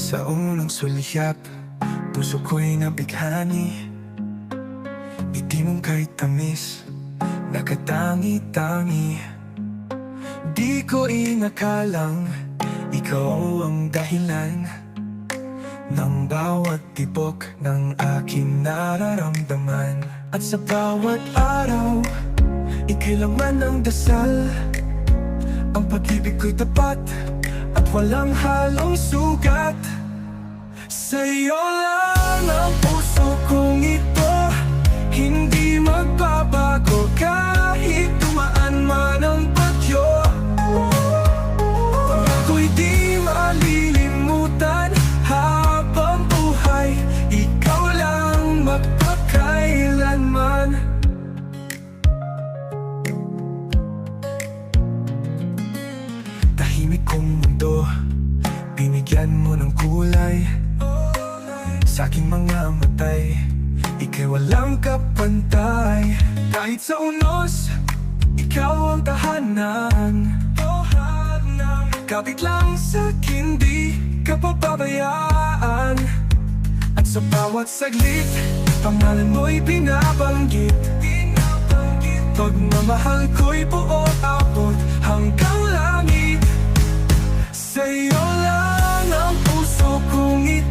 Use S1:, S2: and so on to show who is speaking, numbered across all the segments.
S1: Sa unang sulyap, puso ko'y nabighani. Ngiti mong kahit tamis, nakatangi-tangi. Di ko inakalang ikaw ang dahilan ng bawat tibok ng aking nararamdaman. At sa bawat araw, ika'y laman ng dasal. Ang pag-ibig ko'y tapat at walang halong sugat. Sa'yo lang ang puso kong ito, hindi magbabago kahit tumaan man ang bagyo. Ako'y di malilimutan habang buhay, ikaw lang magpakailanman. Tahimik kong mundo, binigyan mo ng kulay. Sa aking mga matay, ika'y walang kapantay. Kahit sa unos, ikaw ang tahanan. Kapit lang sa'kin, di ka pababayaan. At sa bawat saglit, pangalan mo'y binabanggit. Pagmamahal ko'y buo abot hanggang langit. Sa'yo lang ang puso kong ito,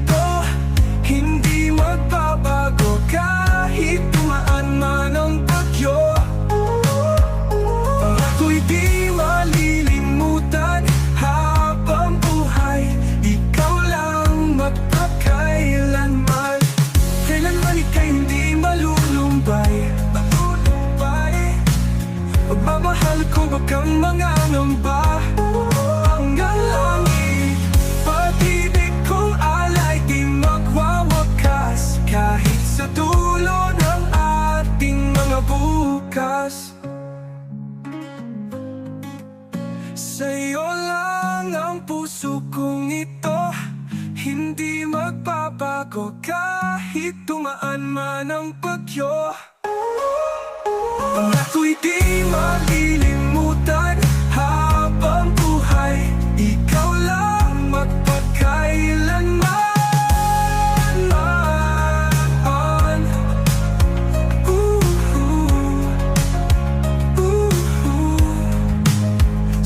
S1: hindi magbabago kahit tumaan man ang bagyo. Ako'y di malilimutan habang buhay, ikaw lang magpakailanman. Kailanman ika'y hindi malulumbay. Pagmamahal ko wag kang mangangamba. Hanggang langit, pag-ibig kong alay di magwawakas kahit sa dulo ng ating mga bukas. Sa'yo lang ang puso kong ito, hindi magbabago kahit tumaan man ang bagyo. Ako'y di malilimutan habang buhay, ikaw lang magpakailanman.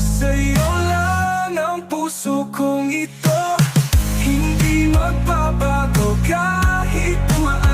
S1: Sa'yo lang ang puso kong ito, hindi magbabago kahit tumaan